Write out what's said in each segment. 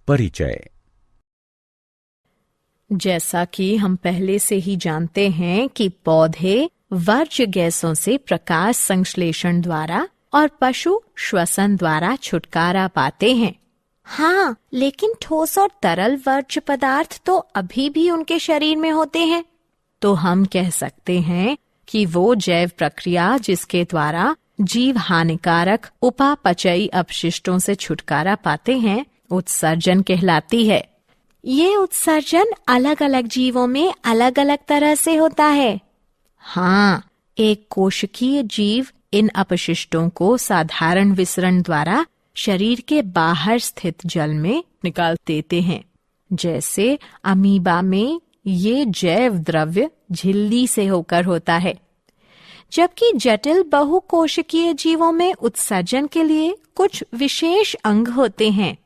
परिचय। जैसा कि हम पहले से ही जानते हैं कि पौधे वर्ज्य गैसों से प्रकाश संश्लेषण द्वारा और पशु श्वसन द्वारा छुटकारा पाते हैं। हाँ, लेकिन ठोस और तरल वर्ज्य पदार्थ तो अभी भी उनके शरीर में होते हैं। तो हम कह सकते हैं कि वो जैव प्रक्रिया जिसके द्वारा जीव हानिकारक उपापचयी अपशिष्टों से छुटकारा पाते हैं, उत्सर्जन कहलाती है। ये उत्सर्जन अलग अलग जीवों में अलग अलग तरह से होता है। हाँ, एक कोशिकीय जीव इन अपशिष्टों को साधारण विसरण द्वारा शरीर के बाहर स्थित जल में निकाल देते हैं। जैसे अमीबा में ये जैव द्रव्य झिल्ली से होकर होता है, जबकि जटिल बहुकोशिकीय जीवों में उत्सर्जन के लिए कुछ विशेष अंग होते हैं।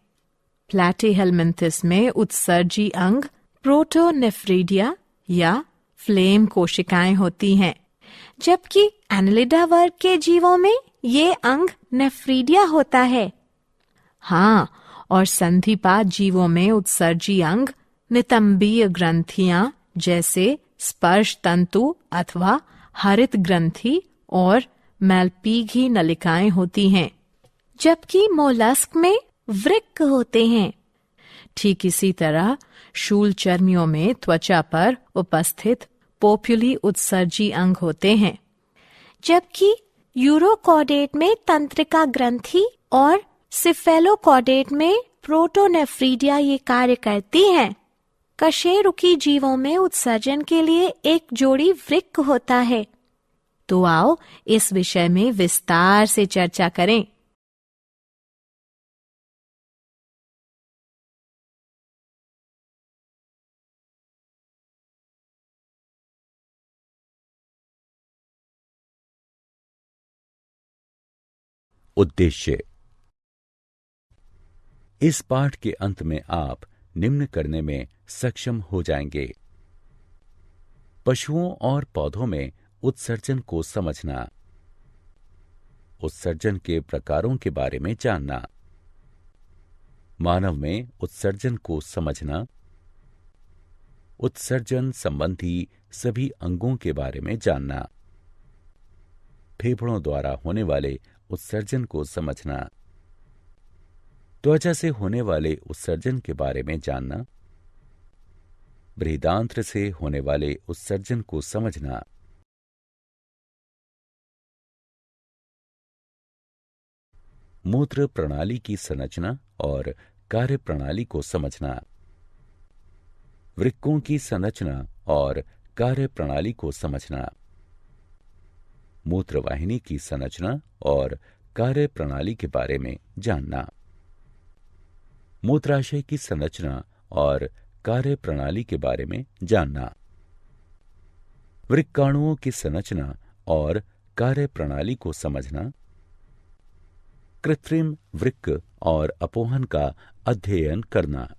प्लैटीहेलमिन्थस में उत्सर्जी अंग प्रोटोनेफ्रिडिया या फ्लेम कोशिकाएं होती हैं, जबकि एनेलिडा वर्ग के जीवों में ये अंग नेफ्रिडिया होता है। हाँ, और संधिपाद जीवों में उत्सर्जी अंग नितंबीय ग्रंथियां जैसे स्पर्श तंतु अथवा हरित ग्रंथि और मैल्पीघी नलिकाएं होती हैं, जबकि मोलस्क में वृक्क होते हैं। ठीक इसी तरह शूलचर्मियों में त्वचा पर उपस्थित पोप्युली उत्सर्जी अंग होते हैं, जबकि यूरोकॉडेट में तंत्रिका ग्रंथि और सिफेलोकॉडेट में प्रोटोनेफ्रिडिया ये कार्य करती हैं। कशेरुकी जीवों में उत्सर्जन के लिए एक जोड़ी वृक्क होता है। तो आओ इस विषय में विस्तार से चर्चा करें। उद्देश्य। इस पाठ के अंत में आप निम्न करने में सक्षम हो जाएंगे: पशुओं और पौधों में उत्सर्जन को समझना, उत्सर्जन के प्रकारों के बारे में जानना, मानव में उत्सर्जन को समझना, उत्सर्जन संबंधी सभी अंगों के बारे में जानना, फेफड़ों द्वारा होने वाले उत्सर्जन को समझना, त्वचा से होने वाले उत्सर्जन के बारे में जानना, बृहदांत्र से होने वाले उत्सर्जन को समझना, मूत्र प्रणाली की संरचना और कार्य प्रणाली को समझना, वृक्कों की संरचना और कार्य प्रणाली को समझना, मूत्रवाहिनी की संरचना और कार्य प्रणाली के बारे में जानना, मूत्राशय की संरचना और कार्य प्रणाली के बारे में जानना, वृक्काणुओं की संरचना और कार्य प्रणाली को समझना, कृत्रिम वृक्क और अपोहन का अध्ययन करना।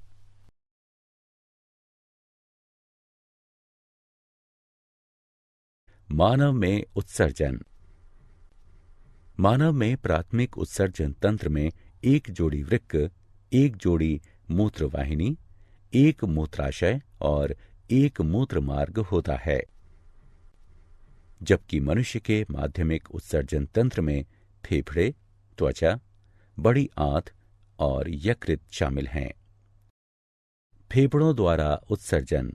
मानव में उत्सर्जन। मानव में प्राथमिक उत्सर्जन तंत्र में एक जोड़ी वृक्क, एक जोड़ी मूत्रवाहिनी, एक मूत्राशय और एक मूत्र मार्ग होता है, जबकि मनुष्य के माध्यमिक उत्सर्जन तंत्र में फेफड़े, त्वचा, बड़ी आंत और यकृत शामिल हैं। फेफड़ों द्वारा उत्सर्जन।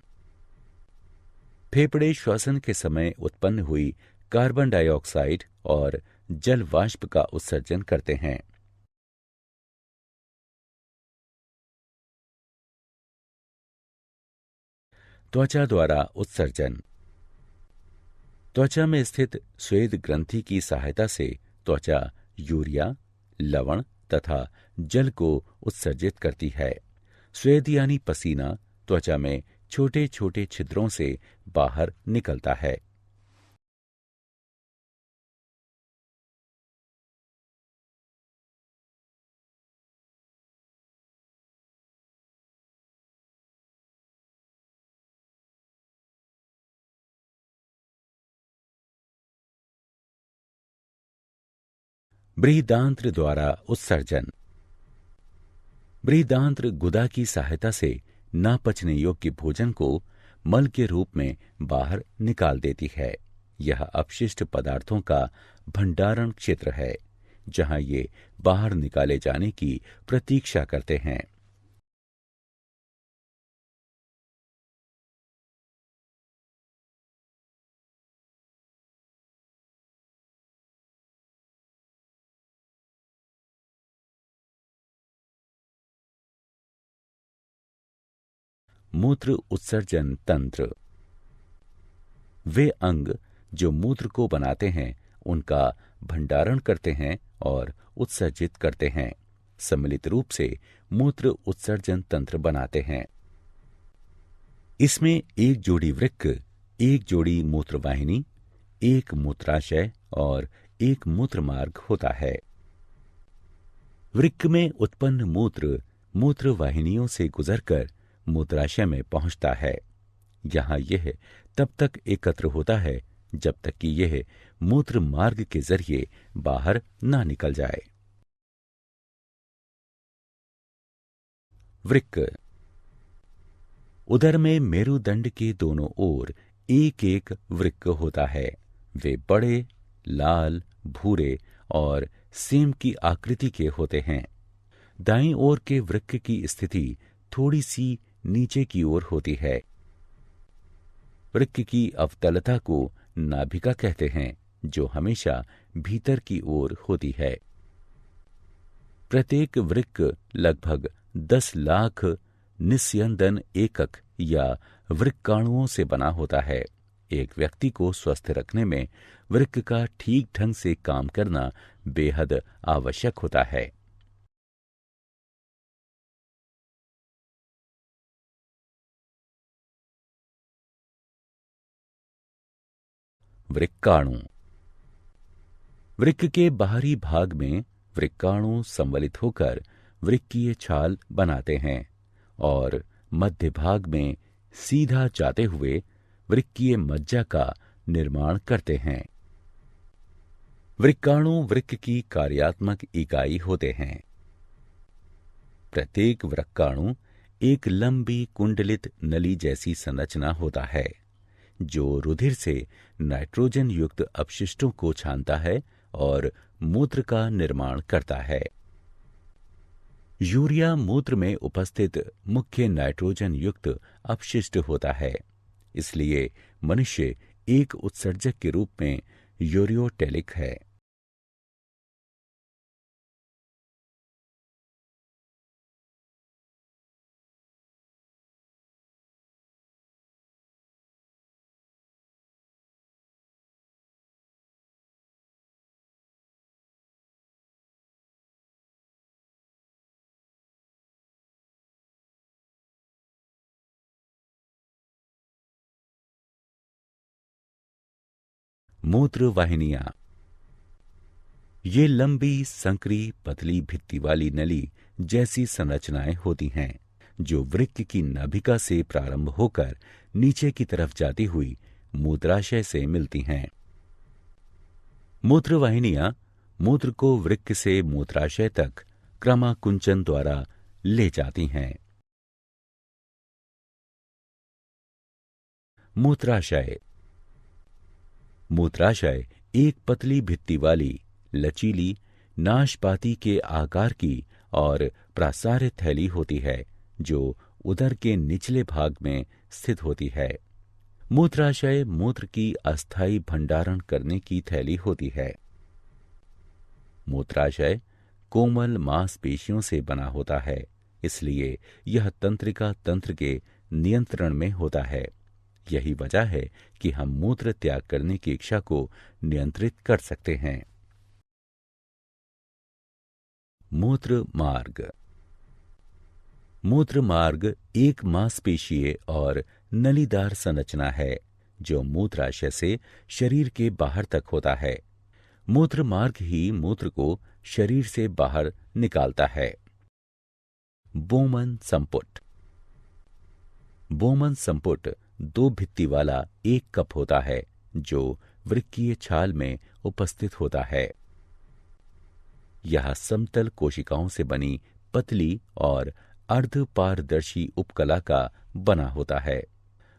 फेफड़े श्वसन के समय उत्पन्न हुई कार्बन डाइऑक्साइड और जल वाष्प का उत्सर्जन करते हैं। त्वचा द्वारा उत्सर्जन। त्वचा में स्थित स्वेद ग्रंथि की सहायता से त्वचा यूरिया, लवण तथा जल को उत्सर्जित करती है। स्वेद यानी पसीना त्वचा में छोटे छोटे छिद्रों से बाहर निकलता है। बृहदांत्र द्वारा उत्सर्जन। बृहदांत्र गुदा की सहायता से ना पचने योग्य भोजन को मल के रूप में बाहर निकाल देती है। यह अपशिष्ट पदार्थों का भंडारण क्षेत्र है, जहां ये बाहर निकाले जाने की प्रतीक्षा करते हैं। मूत्र उत्सर्जन तंत्र। वे अंग जो मूत्र को बनाते हैं, उनका भंडारण करते हैं और उत्सर्जित करते हैं, सम्मिलित रूप से मूत्र उत्सर्जन तंत्र बनाते हैं। इसमें एक जोड़ी वृक्क, एक जोड़ी मूत्रवाहिनी, एक मूत्राशय और एक मूत्र मार्ग होता है। वृक्क में उत्पन्न मूत्र मूत्रवाहिनियों से गुजरकर मूत्राशय में पहुंचता है। यहां यह तब तक एकत्र होता है जब तक कि यह मूत्र मार्ग के जरिए बाहर ना निकल जाए। वृक्क। उदर में मेरुदंड के दोनों ओर एक एक वृक्क होता है। वे बड़े, लाल, भूरे और सेम की आकृति के होते हैं। दाईं ओर के वृक्क की स्थिति थोड़ी सी नीचे की ओर होती है। वृक्क की अवतलता को नाभिका कहते हैं, जो हमेशा भीतर की ओर होती है। प्रत्येक वृक्क लगभग 10 लाख निस्यंदन एकक या वृक्काणुओं से बना होता है। एक व्यक्ति को स्वस्थ रखने में वृक्क का ठीक ढंग से काम करना बेहद आवश्यक होता है। वृक्काणु। वृक्क के बाहरी भाग में वृक्काणु संवलित होकर वृक्कीय छाल बनाते हैं और मध्य भाग में सीधा जाते हुए वृक्कीय मज्जा का निर्माण करते हैं। वृक्काणु वृक्क की कार्यात्मक इकाई होते हैं। प्रत्येक वृक्काणु एक लंबी कुंडलित नली जैसी संरचना होता है, जो रुधिर से नाइट्रोजन युक्त अपशिष्टों को छानता है और मूत्र का निर्माण करता है। यूरिया मूत्र में उपस्थित मुख्य नाइट्रोजन युक्त अपशिष्ट होता है, इसलिए मनुष्य एक उत्सर्जक के रूप में यूरियोटेलिक है। मूत्र वाहिनियां। ये लंबी, संकरी, पतली भित्ति वाली नली जैसी संरचनाएं होती हैं, जो वृक्क की नाभिका से प्रारंभ होकर नीचे की तरफ जाती हुई मूत्राशय से मिलती हैं। मूत्र वाहिनियां मूत्र को वृक्क से मूत्राशय तक क्रमाकुंचन द्वारा ले जाती हैं। मूत्राशय। मूत्राशय एक पतली भित्ति वाली, लचीली, नाशपाती के आकार की और प्रासार्य थैली होती है, जो उदर के निचले भाग में स्थित होती है। मूत्राशय मूत्र की अस्थायी भंडारण करने की थैली होती है। मूत्राशय कोमल मांसपेशियों से बना होता है, इसलिए यह तंत्रिका तंत्र के नियंत्रण में होता है। यही वजह है कि हम मूत्र त्याग करने की इच्छा को नियंत्रित कर सकते हैं। मूत्र मार्ग। मूत्र मार्ग एक मांसपेशीय और नलीदार संरचना है, जो मूत्राशय से शरीर के बाहर तक होता है। मूत्र मार्ग ही मूत्र को शरीर से बाहर निकालता है। बोमन संपुट। बोमन संपुट 2 भित्ति वाला एक कप होता है, जो वृक्कीय छाल में उपस्थित होता है। यह समतल कोशिकाओं से बनी पतली और अर्धपारदर्शी उपकला का बना होता है।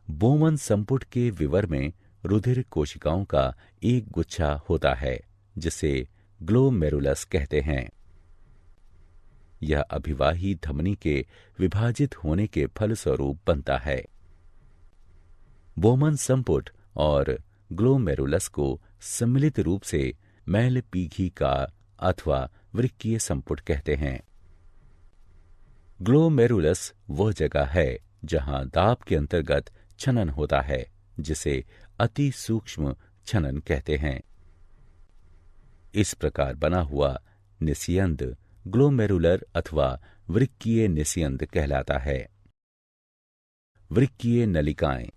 बोमन संपुट के विवर में रुधिर कोशिकाओं का एक गुच्छा होता है जिसे ग्लोमेरुलस कहते हैं। यह अभिवाही धमनी के विभाजित होने के फलस्वरूप बनता है। बोमन संपुट और ग्लोमेरुलस को सम्मिलित रूप से मैलपीघी का अथवा वृक्कीय संपुट कहते हैं। ग्लोमेरुलस वह जगह है जहां दाब के अंतर्गत छनन होता है, जिसे अति सूक्ष्म छनन कहते हैं। इस प्रकार बना हुआ निस्यंद ग्लोमेरुलर अथवा वृक्कीय निस्यंद कहलाता है। वृक्कीय नलिकाएं।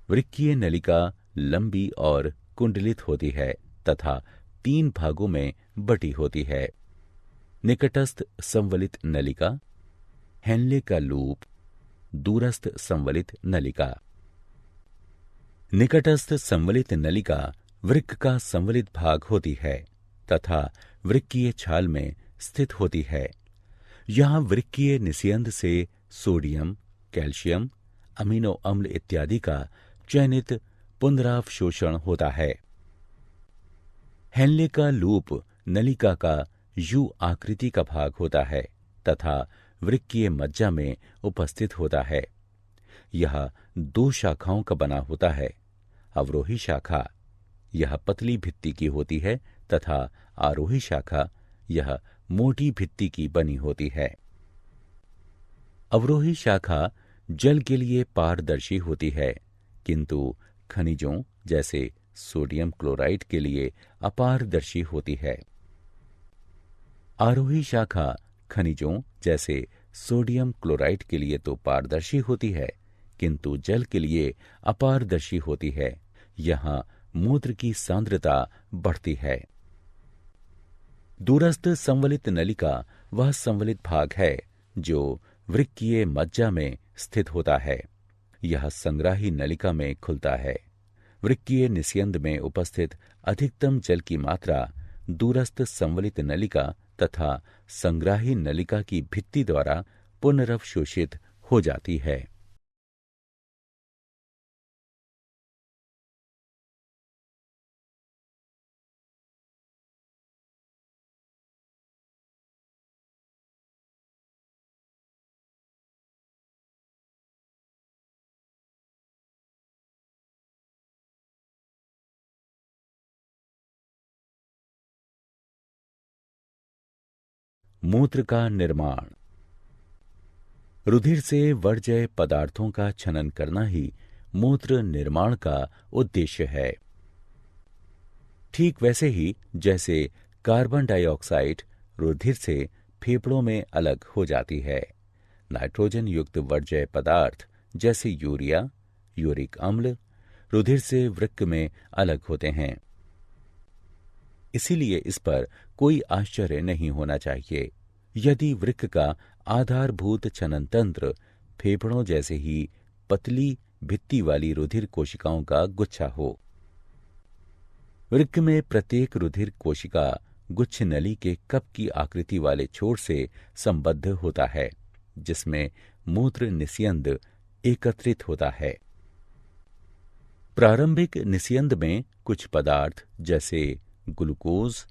वृक्कीय नलिका लंबी और कुंडलित होती है तथा 3 भागों में बटी होती है। निकटस्थ संवलित नलिका, हेनले का लूप, दूरस्थ संवलित नलिका। निकटस्थ संवलित नलिका वृक्क का संवलित भाग होती है तथा वृक्कीय छाल में स्थित होती है। यहाँ वृक्कीय निस्यंद से सोडियम, कैल्शियम, अमीनो अम्ल इत्यादि का चयनित पुनरावशोषण होता है। हेनले का लूप नलिका का यू आकृति का भाग होता है तथा वृक्कीय मज्जा में उपस्थित होता है। यह 2 शाखाओं का बना होता है। अवरोही शाखा यह पतली भित्ति की होती है तथा आरोही शाखा यह मोटी भित्ति की बनी होती है। अवरोही शाखा जल के लिए पारदर्शी होती है, किंतु खनिजों जैसे सोडियम क्लोराइड के लिए अपारदर्शी होती है। आरोही शाखा खनिजों जैसे सोडियम क्लोराइड के लिए तो पारदर्शी होती है, किंतु जल के लिए अपारदर्शी होती है। यहाँ मूत्र की सांद्रता बढ़ती है। दूरस्थ संवलित नलिका वह संवलित भाग है जो वृक्कीय मज्जा में स्थित होता है। यह संग्राही नलिका में खुलता है। वृक्कीय निस्यंद में उपस्थित अधिकतम जल की मात्रा दूरस्थ संवलित नलिका तथा संग्राही नलिका की भित्ति द्वारा पुनरवशोषित हो जाती है। मूत्र का निर्माण। रुधिर से वर्ज्य पदार्थों का छनन करना ही मूत्र निर्माण का उद्देश्य है। ठीक वैसे ही जैसे कार्बन डाइऑक्साइड रुधिर से फेफड़ों में अलग हो जाती है, नाइट्रोजन युक्त वर्ज्य पदार्थ जैसे यूरिया, यूरिक अम्ल रुधिर से वृक्क में अलग होते हैं। इसीलिए इस पर कोई आश्चर्य नहीं होना चाहिए यदि वृक्क का आधारभूत छनन तंत्र फेफड़ों जैसे ही पतली भित्ति वाली रुधिर कोशिकाओं का गुच्छा हो। वृक्क में प्रत्येक रुधिर कोशिका गुच्छ नली के कप की आकृति वाले छोर से संबद्ध होता है, जिसमें मूत्र निस्यंद एकत्रित होता है। प्रारंभिक निस्यंद में कुछ पदार्थ जैसे ग्लूकोज,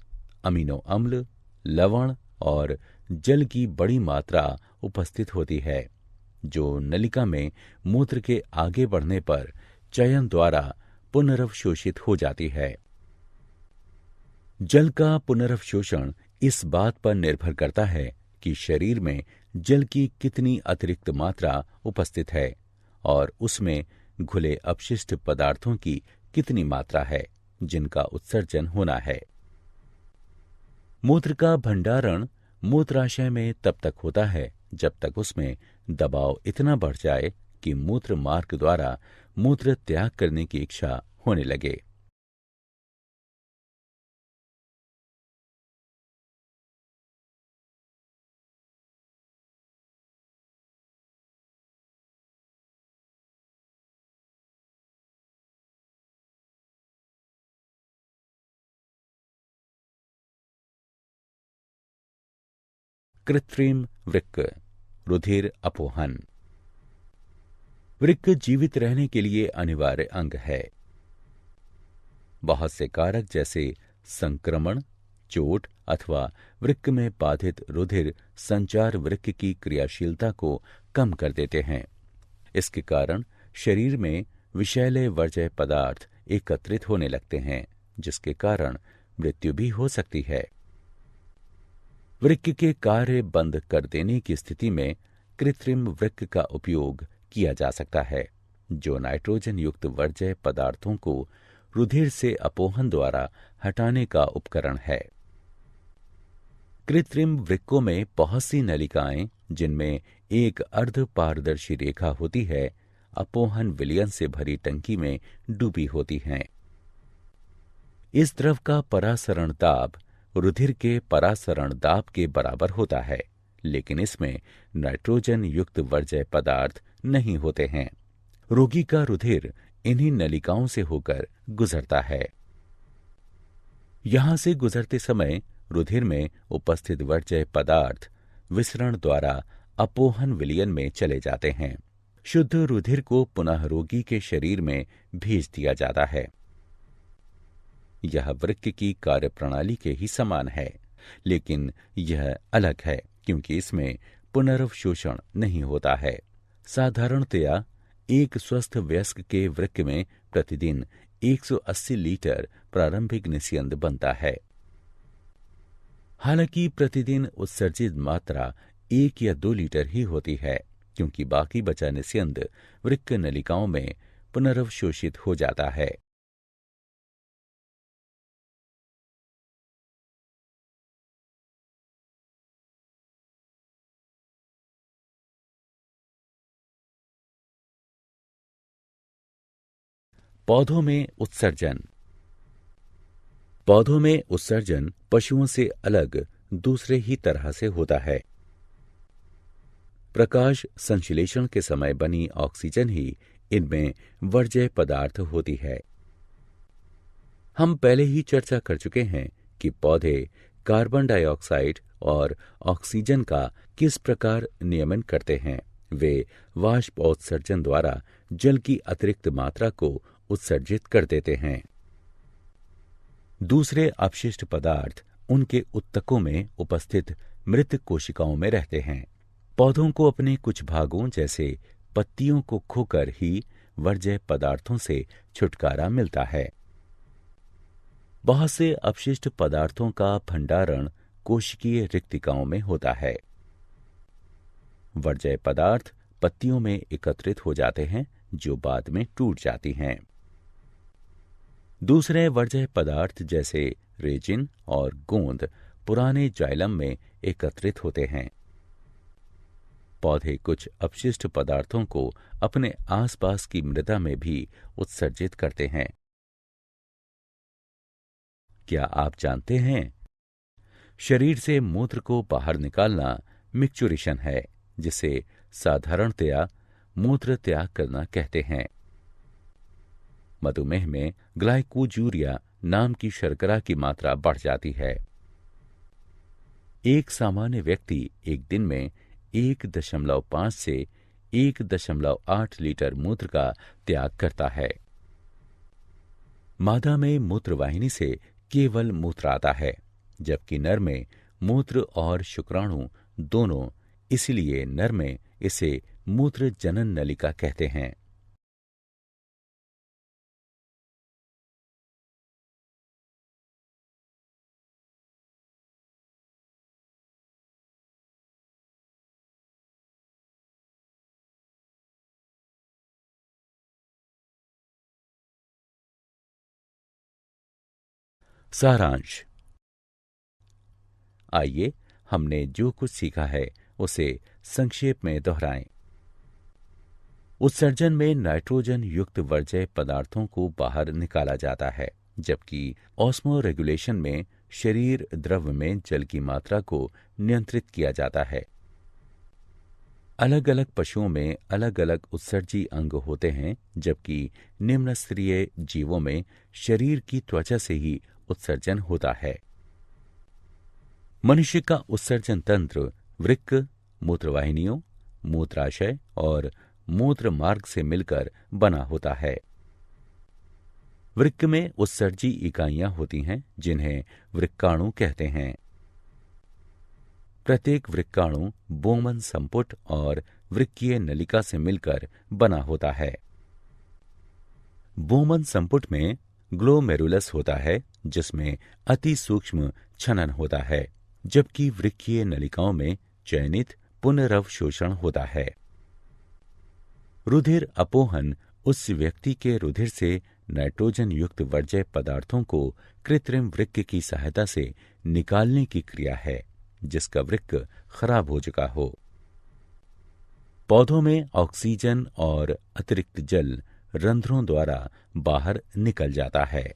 अमीनो अम्ल, लवण और जल की बड़ी मात्रा उपस्थित होती है, जो नलिका में मूत्र के आगे बढ़ने पर चयन द्वारा पुनरवशोषित हो जाती है। जल का पुनरवशोषण इस बात पर निर्भर करता है कि शरीर में जल की कितनी अतिरिक्त मात्रा उपस्थित है और उसमें घुले अपशिष्ट पदार्थों की कितनी मात्रा है जिनका उत्सर्जन होना है। मूत्र का भंडारण मूत्राशय में तब तक होता है जब तक उसमें दबाव इतना बढ़ जाए कि मूत्र मार्ग द्वारा मूत्र त्याग करने की इच्छा होने लगे। कृत्रिम वृक्क, रुधिर अपोहन। वृक्क जीवित रहने के लिए अनिवार्य अंग है। बहुत से कारक जैसे संक्रमण, चोट अथवा वृक्क में बाधित रुधिर संचार वृक्क की क्रियाशीलता को कम कर देते हैं। इसके कारण शरीर में विषैले वर्ज्य पदार्थ एकत्रित होने लगते हैं, जिसके कारण मृत्यु भी हो सकती है। वृक्क के कार्य बंद कर देने की स्थिति में कृत्रिम वृक्क का उपयोग किया जा सकता है, जो नाइट्रोजन युक्त वर्ज्य पदार्थों को रुधिर से अपोहन द्वारा हटाने का उपकरण है। कृत्रिम वृक्कों में बहुत सी नलिकाएं, जिनमें एक अर्ध पारदर्शी रेखा होती है, अपोहन विलयन से भरी टंकी में डूबी होती हैं। इस द्रव का परासरण दाब रुधिर के परासरण दाब के बराबर होता है, लेकिन इसमें नाइट्रोजन युक्त वर्ज्य पदार्थ नहीं होते हैं। रोगी का रुधिर इन्हीं नलिकाओं से होकर गुजरता है। यहां से गुजरते समय रुधिर में उपस्थित वर्ज्य पदार्थ विसरण द्वारा अपोहन विलयन में चले जाते हैं। शुद्ध रुधिर को पुनः रोगी के शरीर में भेज दिया जाता है। यह वृक्क की कार्यप्रणाली के ही समान है, लेकिन यह अलग है क्योंकि इसमें पुनर्वशोषण नहीं होता है। साधारणतया एक स्वस्थ वयस्क के वृक्क में प्रतिदिन 180 लीटर प्रारंभिक निस्यंद बनता है। हालांकि प्रतिदिन उत्सर्जित मात्रा 1 या 2 लीटर ही होती है, क्योंकि बाकी बचा निस्यंद वृक्क नलिकाओं में पुनर्वशोषित हो जाता है। पौधों में उत्सर्जन। पौधों में उत्सर्जन पशुओं से अलग दूसरे ही तरह से होता है। प्रकाश संश्लेषण के समय बनी ऑक्सीजन ही इनमें वर्ज्य पदार्थ होती है। हम पहले ही चर्चा कर चुके हैं कि पौधे कार्बन डाइऑक्साइड और ऑक्सीजन का किस प्रकार नियमन करते हैं। वे वाष्पोत्सर्जन द्वारा जल की अतिरिक्त मात्रा को उत्सर्जित कर देते हैं। दूसरे अपशिष्ट पदार्थ उनके उत्तकों में उपस्थित मृत कोशिकाओं में रहते हैं। पौधों को अपने कुछ भागों जैसे पत्तियों को खोकर ही वर्ज्य पदार्थों से छुटकारा मिलता है। बहुत से अपशिष्ट पदार्थों का भंडारण कोशिकीय रिक्तिकाओं में होता है। वर्ज्य पदार्थ पत्तियों में एकत्रित हो जाते हैं, जो बाद में टूट जाती हैं। दूसरे वर्ज्य पदार्थ जैसे रेजिन और गोंद पुराने जाइलम में एकत्रित होते हैं। पौधे कुछ अपशिष्ट पदार्थों को अपने आसपास की मृदा में भी उत्सर्जित करते हैं। क्या आप जानते हैं, शरीर से मूत्र को बाहर निकालना मिक्चुरेशन है, जिसे साधारणतया मूत्र त्याग करना कहते हैं। मधुमेह में ग्लाइकोजूरिया नाम की शर्करा की मात्रा बढ़ जाती है। एक सामान्य व्यक्ति एक दिन में 1.5 से 1.8 लीटर मूत्र का त्याग करता है। मादा में मूत्रवाहिनी से केवल मूत्र आता है, जबकि नर में मूत्र और शुक्राणु दोनों, इसलिए नर में इसे मूत्र जनन नलिका कहते हैं। सारांश। आइए हमने जो कुछ सीखा है उसे संक्षेप में दोहराएं। उत्सर्जन में नाइट्रोजन युक्त वर्ज्य पदार्थों को बाहर निकाला जाता है, जबकि ऑस्मो रेगुलेशन में शरीर द्रव में जल की मात्रा को नियंत्रित किया जाता है। अलग अलग पशुओं में अलग अलग उत्सर्जी अंग होते हैं, जबकि निम्न स्तरीय जीवों में शरीर की त्वचा से ही उत्सर्जन होता है। मनुष्य का उत्सर्जन तंत्र वृक्क मूत्रवाहिनियों, मूत्राशय और मूत्र मार्ग से मिलकर बना होता है। वृक्क में उत्सर्जी इकाइयां होती हैं जिन्हें वृक्काणु कहते हैं। प्रत्येक वृक्काणु बोमन संपुट और वृक्कीय नलिका से मिलकर बना होता है। बोमन संपुट में ग्लोमेरुलस होता है जिसमें अति सूक्ष्म छनन होता है, जबकि वृक्कीय नलिकाओं में चयनित पुनरवशोषण होता है। रुधिर अपोहन उस व्यक्ति के रुधिर से नाइट्रोजन युक्त वर्ज्य पदार्थों को कृत्रिम वृक्क की सहायता से निकालने की क्रिया है जिसका वृक्क खराब हो चुका हो। पौधों में ऑक्सीजन और अतिरिक्त जल रंध्रों द्वारा बाहर निकल जाता है।